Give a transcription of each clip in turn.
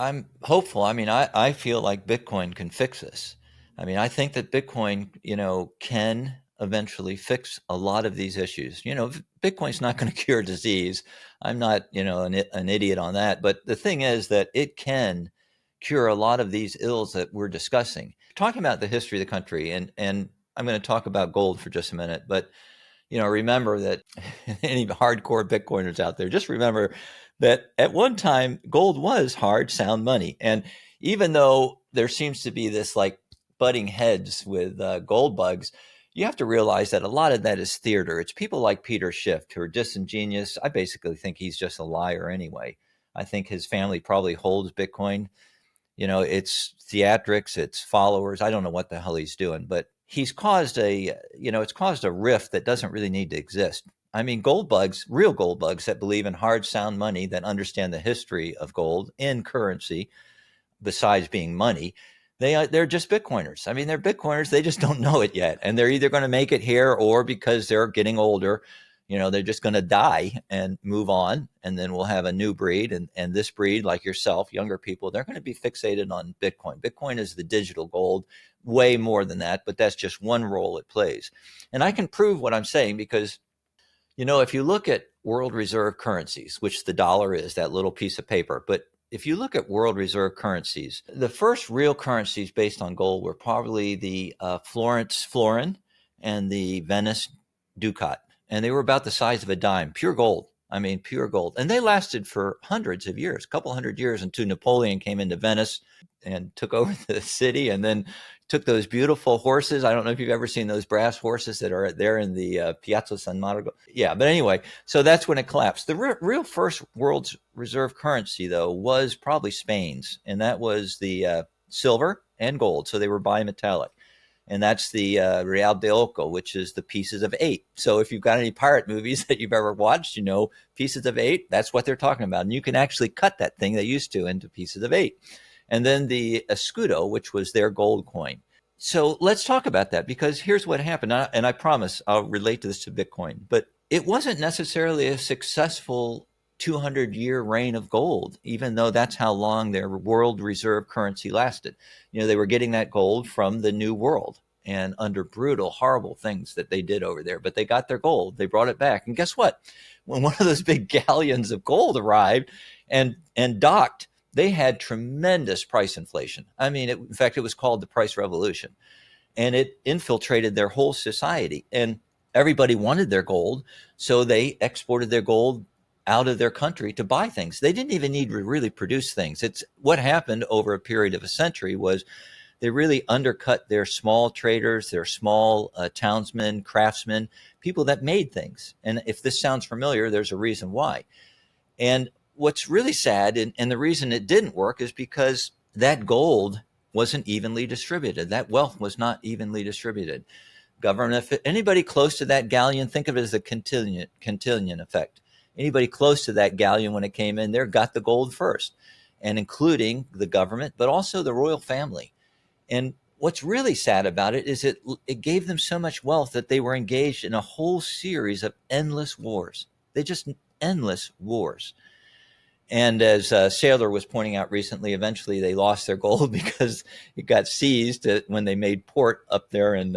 I'm hopeful. I mean, I feel like Bitcoin can fix this. I mean, I think that Bitcoin, can eventually fix a lot of these issues. Bitcoin's not going to cure disease. I'm not, an idiot on that. But the thing is that it can cure a lot of these ills that we're discussing. Talking about the history of the country, and I'm going to talk about gold for just a minute, but remember that any hardcore Bitcoiners out there, just remember that at one time, gold was hard, sound money. And even though there seems to be this like butting heads with gold bugs, you have to realize that a lot of that is theater. It's people like Peter Schiff who are disingenuous. I basically think he's just a liar anyway. I think his family probably holds Bitcoin. It's theatrics, it's followers. I don't know what the hell he's doing, but he's caused it's caused a rift that doesn't really need to exist. I mean, gold bugs, real gold bugs that believe in hard, sound money, that understand the history of gold in currency, besides being money, they're just Bitcoiners. I mean, they're Bitcoiners. They just don't know it yet, and they're either going to make it here, or because they're getting older, they're just going to die and move on, and then we'll have a new breed. And this breed, like yourself, younger people, they're going to be fixated on Bitcoin. Bitcoin is the digital gold, way more than that, but that's just one role it plays. And I can prove what I'm saying because, if you look at world reserve currencies, which the dollar is, that little piece of paper, but if you look at world reserve currencies, the first real currencies based on gold were probably the Florence florin and the Venice ducat. And they were about the size of a dime, pure gold. I mean, pure gold. And they lasted for hundreds of years, a couple hundred years, until Napoleon came into Venice and took over the city, and then took those beautiful horses. I don't know if you've ever seen those brass horses that are there in the Piazza San Marco. Yeah, but anyway, so that's when it collapsed. The real first world's reserve currency, though, was probably Spain's, and that was the silver and gold. So they were bimetallic. And that's the Real de Ocho, which is the pieces of eight. So if you've got any pirate movies that you've ever watched, pieces of eight, that's what they're talking about. And you can actually cut that thing they used to into pieces of eight. And then the escudo, which was their gold coin. So let's talk about that, because here's what happened. And I promise I'll relate to this to Bitcoin, but it wasn't necessarily a successful 200-year reign of gold, even though that's how long their world reserve currency lasted. They were getting that gold from the New World and under brutal, horrible things that they did over there. But they got their gold. They brought it back. And guess what? When one of those big galleons of gold arrived and docked, they had tremendous price inflation. I mean, in fact, it was called the price revolution. And it infiltrated their whole society. And everybody wanted their gold, so they exported their gold out of their country to buy things. They didn't even need to really produce things. It's what happened over a period of a century was they really undercut their small traders, their small townsmen, craftsmen, people that made things. And if this sounds familiar, there's a reason why. And what's really sad, and the reason it didn't work, is because that gold wasn't evenly distributed. That wealth was not evenly distributed. Government, if anybody close to that galleon, think of it as the Cantillon effect. Anybody close to that galleon when it came in there got the gold first, and including the government, but also the royal family. And what's really sad about it is it gave them so much wealth that they were engaged in a whole series of endless wars. Endless wars. And as Saylor was pointing out recently, eventually they lost their gold because it got seized when they made port up there in,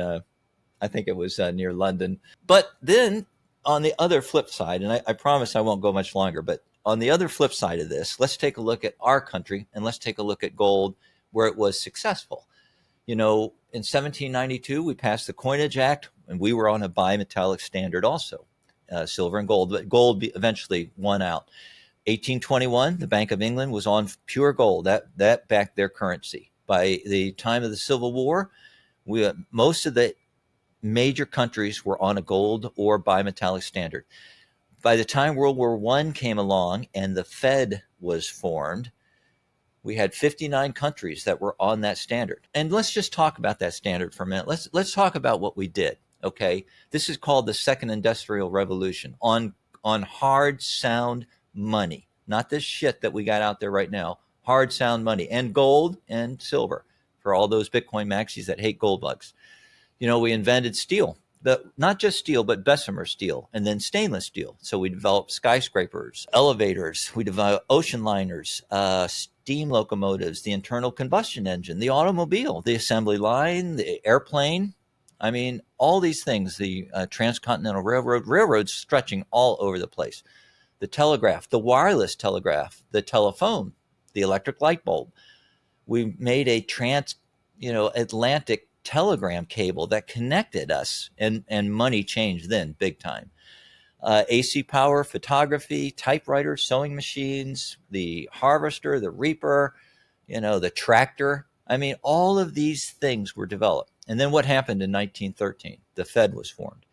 I think it was near London. But then on the other flip side, and I promise I won't go much longer, but on the other flip side of this, let's take a look at our country, and let's take a look at gold where it was successful. In 1792, we passed the Coinage Act, and we were on a bimetallic standard also, silver and gold, but gold eventually won out. 1821, the Bank of England was on pure gold. That backed their currency. By the time of the Civil War, most of the major countries were on a gold or bimetallic standard. By the time World War I came along and the Fed was formed, we had 59 countries that were on that standard. And let's just talk about that standard for a minute. Let's talk about what we did. Okay, this is called the Second Industrial Revolution on hard, sound money, not this shit that we got out there right now. Hard, sound money, and gold and silver for all those Bitcoin maxis that hate gold bugs. We invented steel, not just steel, but Bessemer steel, and then stainless steel. So we developed skyscrapers, elevators, we developed ocean liners, steam locomotives, the internal combustion engine, the automobile, the assembly line, the airplane. I mean, all these things, the transcontinental railroads stretching all over the place. The telegraph, the wireless telegraph, the telephone, the electric light bulb. We made a Atlantic telegram cable that connected us, and money changed then big time. AC power, photography, typewriters, sewing machines, the harvester, the reaper, the tractor. I mean, all of these things were developed. And then what happened in 1913? The Fed was formed.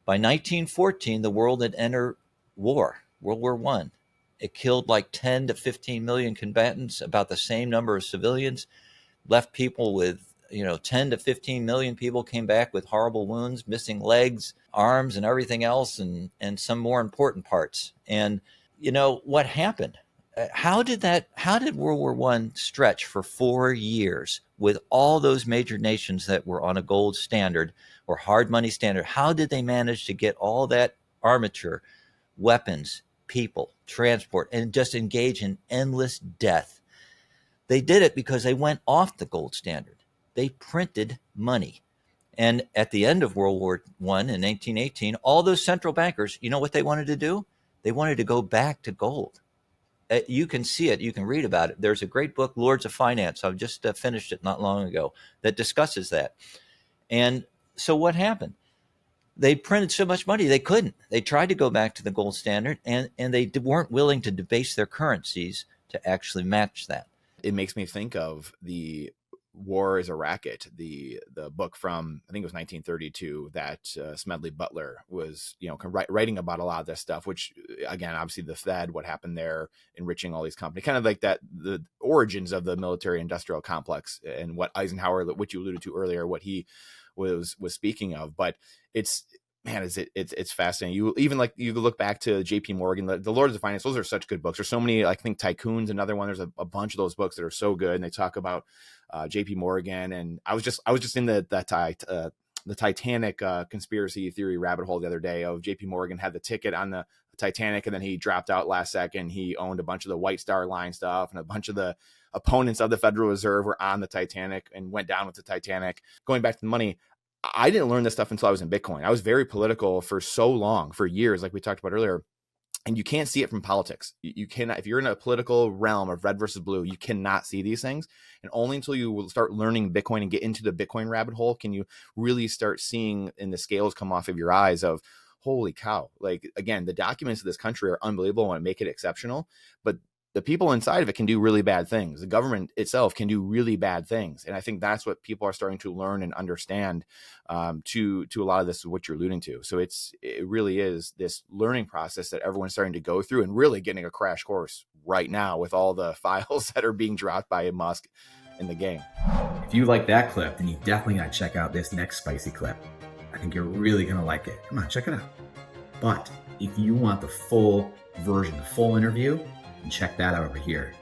By 1914, the world had entered war, World War I. It killed like 10 to 15 million combatants, about the same number of civilians, left people with 10 to 15 million people came back with horrible wounds, missing legs, arms, and everything else, and some more important parts. And what happened? How did World War I stretch for 4 years with all those major nations that were on a gold standard or hard money standard? How did they manage to get all that armature, weapons, people, transport, and just engage in endless death? They did it because they went off the gold standard. They printed money. And at the end of World War I in 1918, all those central bankers, you know what they wanted to do? They wanted to go back to gold. You can see it. You can read about it. There's a great book, Lords of Finance. I've just finished it not long ago, that discusses that. And so what happened? They printed so much money, they couldn't. They tried to go back to the gold standard, and they weren't willing to debase their currencies to actually match that. It makes me think of the War is a Racket, the book from, I think it was 1932, that Smedley Butler was, writing about a lot of this stuff, which, again, obviously the Fed, what happened there, enriching all these companies, kind of like that, the origins of the military industrial complex, and what Eisenhower, which you alluded to earlier, what he was speaking of. But it's fascinating. You look back to JP Morgan, the Lords of Finance, those are such good books. There's so many, I think Tycoon's another one. There's a bunch of those books that are so good, and they talk about JP Morgan. And I was just in the Titanic conspiracy theory rabbit hole the other day of JP Morgan had the ticket on the Titanic, and then he dropped out last second. He owned a bunch of the White Star Line stuff, and a bunch of the opponents of the Federal Reserve were on the Titanic and went down with the Titanic. Going back to the money, I didn't learn this stuff until I was in Bitcoin. I was very political for so long, for years, like we talked about earlier. And you can't see it from politics. You cannot, if you're in a political realm of red versus blue, you cannot see these things. And only until you will start learning Bitcoin and get into the Bitcoin rabbit hole can you really start seeing, and the scales come off of your eyes of, holy cow. Like, again, the documents of this country are unbelievable and make it exceptional, but the people inside of it can do really bad things. The government itself can do really bad things. And I think that's what people are starting to learn and understand to a lot of this is what you're alluding to. So it really is this learning process that everyone's starting to go through, and really getting a crash course right now with all the files that are being dropped by Musk in the game. If you like that clip, then you definitely got to check out this next spicy clip. I think you're really going to like it. Come on, check it out. But if you want the full version, the full interview, and check that out over here.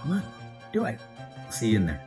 Come on, do it. I'll see you in there.